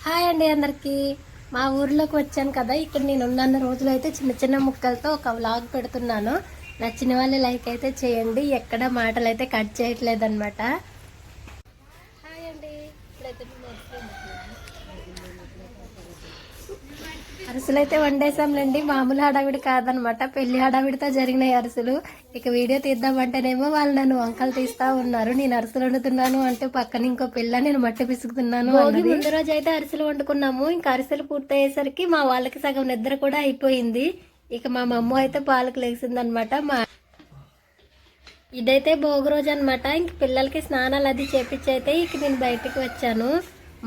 Hi అండి అందరికీ. మా ఊర్లోకి వచ్చాను కదా, ఇక్కడ నేను ఉన్న రోజులు అయితే చిన్న చిన్న ముక్కలతో ఒక వ్లాగ్ పెడుతున్నాను. నచ్చిన వాళ్ళు లైక్ అయితే చేయండి. ఎక్కడ మాటలు అయితే కట్ చేయట్లేదు అనమాట. హాయ్ అండి. అరిసెలు అయితే వండేసాంలేండి. మామూలు హడావిడి కాదనమాట, పెళ్లి హడావిడితో జరిగినాయి అరిసెలు. ఇక వీడియో తీద్దామంటేనేమో వాళ్ళు నన్ను వంకలు తీస్తా ఉన్నారు. నేను అరిసెలు వండుతున్నాను అంటే పక్కన ఇంకో పిల్ల నేను మట్టి పిసుకుతున్నాను. ముందు రోజు అయితే అరిసెలు వండుకున్నాము. ఇంకా అరిసెలు పూర్తయ్యేసరికి మా వాళ్ళకి సగం నిద్ర కూడా అయిపోయింది. ఇక మా మమ్మ అయితే పాలకు లేచిందనమాట. ఇదైతే భోగి రోజు అనమాట. ఇంక పిల్లలకి స్నానాలు అది చేపించి అయితే ఇక నేను బయటకు వచ్చాను.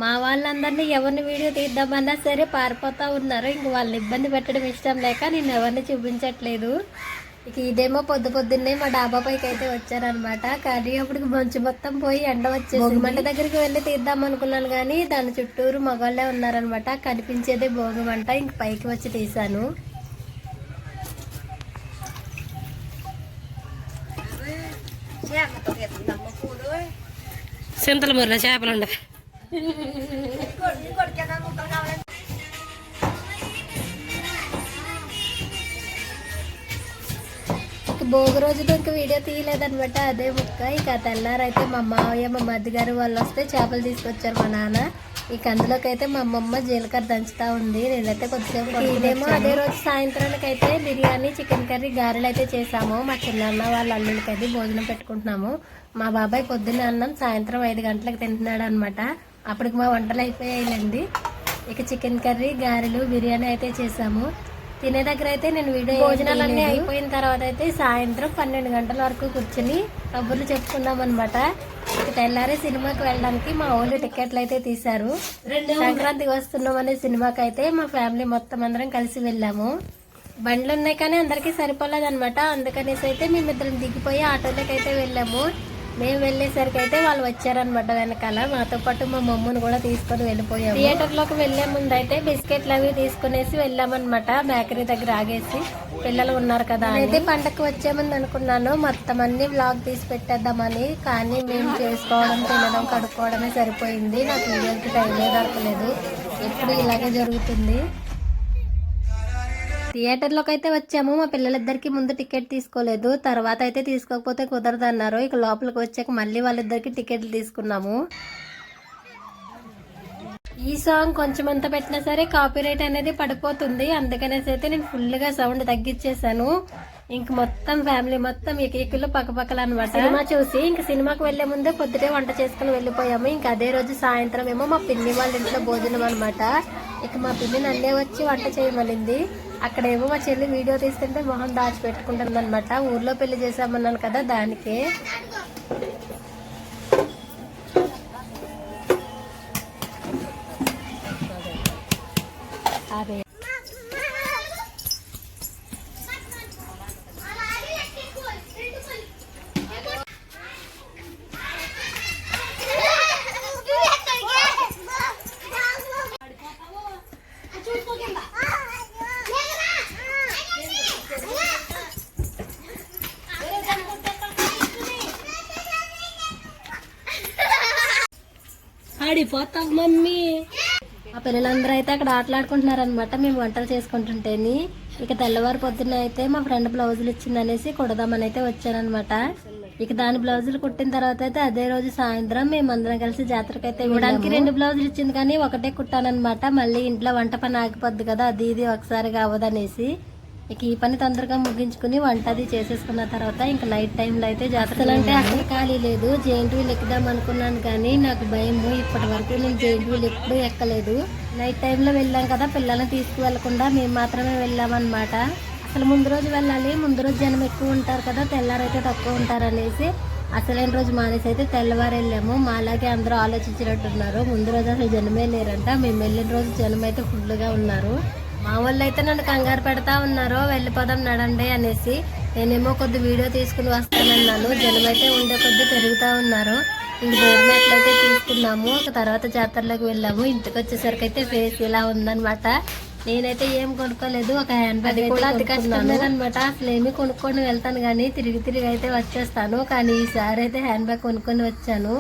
మా వాళ్ళందరినీ ఎవరిని వీడియో తీద్దామన్నా సరే పారిపోతా ఉన్నారు. ఇంక వాళ్ళని ఇబ్బంది పెట్టడం ఇష్టం లేక నేను ఎవరిని చూపించట్లేదు. ఇక ఇదేమో పొద్దున్నే మా డాబా పైకి అయితే వచ్చారనమాట. కానీ అప్పటికి మంచు మొత్తం పోయి ఎండ వచ్చేసి మంట దగ్గరికి వెళ్ళి తీద్దాం అనుకున్నాను, కానీ దాని చుట్టూరు మగవాళ్ళే ఉన్నారనమాట. కనిపించేదే భోగి మంట. ఇంక పైకి వచ్చి తీసాను. సింతల ముర్ర చేపలు ఉండవు. భోగి రోజుతో ఇంక వీడియో తీయలేదనమాట. అదే ముక్క. ఇక తెల్లారైతే మా మావయ్య మా మధ్య గారు వాళ్ళు వస్తే చేపలు తీసుకొచ్చారు మా నాన్న. ఇక అందులోకి అయితే మా అమ్మమ్మ జీలకర్ర దంచుతా ఉంది. నేనైతే కొద్దిసేపు ఇదేమో అదే రోజు సాయంత్రానికి అయితే బిర్యానీ, చికెన్ కర్రీ, గారెలు అయితే చేసాము. మా చిన్నన్న వాళ్ళ అల్లుళ్ళకి అయితే భోజనం పెట్టుకుంటున్నాము. మా బాబాయ్ పొద్దున్న అన్నం సాయంత్రం 5 గంటలకు తింటున్నాడు అనమాట. అప్పటికి మా వంటలు అయిపోయాయిలండి. ఇక చికెన్ కర్రీ, గారెలు, బిర్యానీ అయితే చేసాము. తినే దగ్గర అయితే నేను వీడియో భోజనాలన్నీ అయిపోయిన తర్వాత అయితే సాయంత్రం 12 గంటల వరకు కూర్చుని కబుర్లు చెప్పుకున్నాం అనమాట. ఇక తెల్లారే సినిమాకి వెళ్ళడానికి మా ఊళ్ళో టికెట్లు అయితే తీశారు. సంక్రాంతికి వస్తున్నాం అనే సినిమాకి అయితే మా ఫ్యామిలీ మొత్తం అందరం కలిసి వెళ్ళాము. బండ్లు ఉన్నాయి కానీ అందరికీ సరిపోలేదు అనమాట. అందుకనేసి అయితే మేమిద్దరం దిగిపోయి ఆటోలోకి అయితే వెళ్ళాము. మేము వెళ్ళేసరికి అయితే వాళ్ళు వచ్చారనమాట వెనకాల. మాతో పాటు మా మమ్మల్ని కూడా తీసుకొని వెళ్ళిపోయాము. థియేటర్లోకి వెళ్లే ముందు అయితే బిస్కెట్లు అవి తీసుకునేసి వెళ్ళామన్నమాట. బేకరీ దగ్గర ఆగేసి పిల్లలు ఉన్నారు కదా అయితే పండగకి వచ్చామని అనుకున్నాను. మొత్తం అన్ని వ్లాగ్ తీసి పెట్టేద్దామని. కానీ మేము చేసుకోవడం, తినడం, కడుక్కోవడమే సరిపోయింది. నాకు వీడియోకి టైమే దొరకలేదు. ఎప్పుడు ఇలాగే జరుగుతుంది. థియేటర్లోకి అయితే వచ్చాము. మా పిల్లలిద్దరికి ముందు టికెట్ తీసుకోలేదు. తర్వాత అయితే తీసుకోకపోతే కుదరదు అన్నారు. ఇక లోపలికి వచ్చాక మళ్ళీ వాళ్ళిద్దరికి టికెట్లు తీసుకున్నాము. ఈ సాంగ్ కొంచెం అంత పెట్టినా సరే కాపీరైట్ అనేది పడిపోతుంది. అందుకనేసి అయితే నేను ఫుల్గా సౌండ్ తగ్గించేసాను. ఇంక మొత్తం ఫ్యామిలీ మొత్తం ఏకీకులు పక్కపక్కల అనమాట. సినిమా చూసి ఇంక సినిమాకి వెళ్లే ముందే పొద్దుటే వంట చేసుకుని వెళ్ళిపోయాము. ఇంక అదే రోజు సాయంత్రం ఏమో మా పిన్ని వాళ్ళ ఇంట్లో భోజనం అనమాట. ఇక మా పిన్ని నన్నే వచ్చి వంట చేయమనింది. అక్కడేమో మా చెల్లి వీడియో తీస్తుంటే మొహం దాచిపెట్టుకుంటుంది అనమాట. ఊర్లో పెళ్లి చేసామన్నాను కదా, దానికే. అదే ఆడిపోతాం మమ్మీ. ఆ పిల్లలందరూ అయితే అక్కడ ఆటలాడుకుంటున్నారనమాట. మేము వంటలు చేసుకుంటుంటేని. ఇక తెల్లవారు పొద్దున్న అయితే మా ఫ్రెండ్ బ్లౌజులు ఇచ్చిందనేసి కుడదామని అయితే వచ్చానమాట. ఇక దాని బ్లౌజులు కుట్టిన తర్వాత అయితే అదే రోజు సాయంత్రం మేమందరం కలిసి జాతరకి అయితే ఇవ్వడానికి 2 బ్లౌజులు ఇచ్చింది, కానీ ఒకటే కుట్టానమాట. మళ్ళీ ఇంట్లో వంట పని ఆగిపోద్ది కదా, అది ఇది ఒకసారిగా అవ్వదనేసి ఇక ఈ పని తొందరగా ముగించుకుని వంట అది చేసేసుకున్న తర్వాత ఇంకా నైట్ టైంలో అయితే జాతరలు అంటే అసలు ఖాళీ లేదు. జెయింట్ వీల్ ఎక్కుదాం అనుకున్నాను, కానీ నాకు భయం. ఇప్పటి వరకు నేను జెయింట్ వీల్ ఎప్పుడూ ఎక్కలేదు. నైట్ టైంలో వెళ్ళాం కదా, పిల్లల్ని తీసుకువెళ్లకుండా మేము మాత్రమే వెళ్ళామన్నమాట. అసలు ముందు రోజు వెళ్ళాలి, ముందు రోజు జనం ఎక్కువ ఉంటారు కదా, తెల్లారైతే తక్కువ ఉంటారనేసి అసలైన రోజు మానేసి అయితే తెల్లవారు వెళ్ళాము. మాలాగే అందరూ ఆలోచించినట్టున్నారు. ముందు రోజు అసలు జనమే లేరంట. మేము వెళ్ళిన రోజు జనం అయితే ఫుల్గా ఉన్నారు. మా వాళ్ళు అయితే నన్ను కంగారు పెడతా ఉన్నారు, వెళ్ళిపోదాం నడండి అనేసి. నేనేమో కొద్ది వీడియో తీసుకుని వస్తానన్నాను. జనం అయితే ఉండే కొద్ది పెరుగుతూ ఉన్నారు. ఇంక డోర్మెట్లు అయితే తీసుకున్నాము. ఒక తర్వాత జాతరలోకి వెళ్ళాము. ఇంటికి వచ్చేసరికి అయితే ఫేస్ ఇలా ఉందనమాట. నేనైతే ఏం కొనుక్కోలేదు. ఒక హ్యాండ్ బ్యాగ్ కూడా అతి కష్టమేనమాట. అసలు ఏమి కొనుక్కొని వెళ్తాను కానీ తిరిగి అయితే వచ్చేస్తాను. కానీ ఈసారి అయితే హ్యాండ్ బ్యాగ్ కొనుక్కొని వచ్చాను.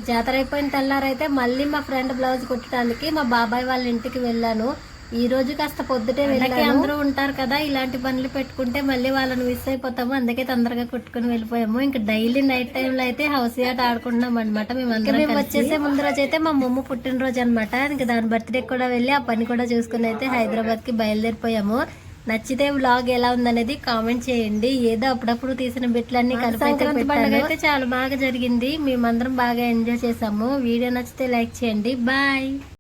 జాతర అయిపోయిన తెల్లారైతే మళ్ళీ మా ఫ్రెండ్ బ్లౌజ్ కుట్టడానికి మా బాబాయ్ వాళ్ళ ఇంటికి వెళ్ళాను. ఈ రోజు కాస్త పొద్దుటే వెళ్ళాను. అందరూ ఉంటారు కదా, ఇలాంటి పనులు పెట్టుకుంటే మళ్ళీ వాళ్ళని మిస్ అయిపోతాము. అందుకే తొందరగా కుట్టుకుని వెళ్ళిపోయాము. ఇంకా డైలీ నైట్ టైంలో అయితే హౌస్ యాట్ ఆడుకుంటున్నాం అనమాట. మేము వచ్చేసే ముందు రోజు అయితే మా మమ్మ పుట్టినరోజు అనమాట. ఇంకా దాని బర్త్డే కూడా వెళ్ళి ఆ పని కూడా చూసుకుని అయితే హైదరాబాద్ కి బయలుదేరిపోయాము. నచ్చితే వ్లాగ్ ఎలా ఉందనేది కామెంట్ చేయండి. ఏదో అప్పుడప్పుడు తీసిన బిట్లన్నీ కలిపి సంక్రాంతి పండుగ అయితే చాలా బాగా జరిగింది. మేమందరం బాగా ఎంజాయ్ చేసాము. వీడియో నచ్చితే లైక్ చేయండి. బాయ్.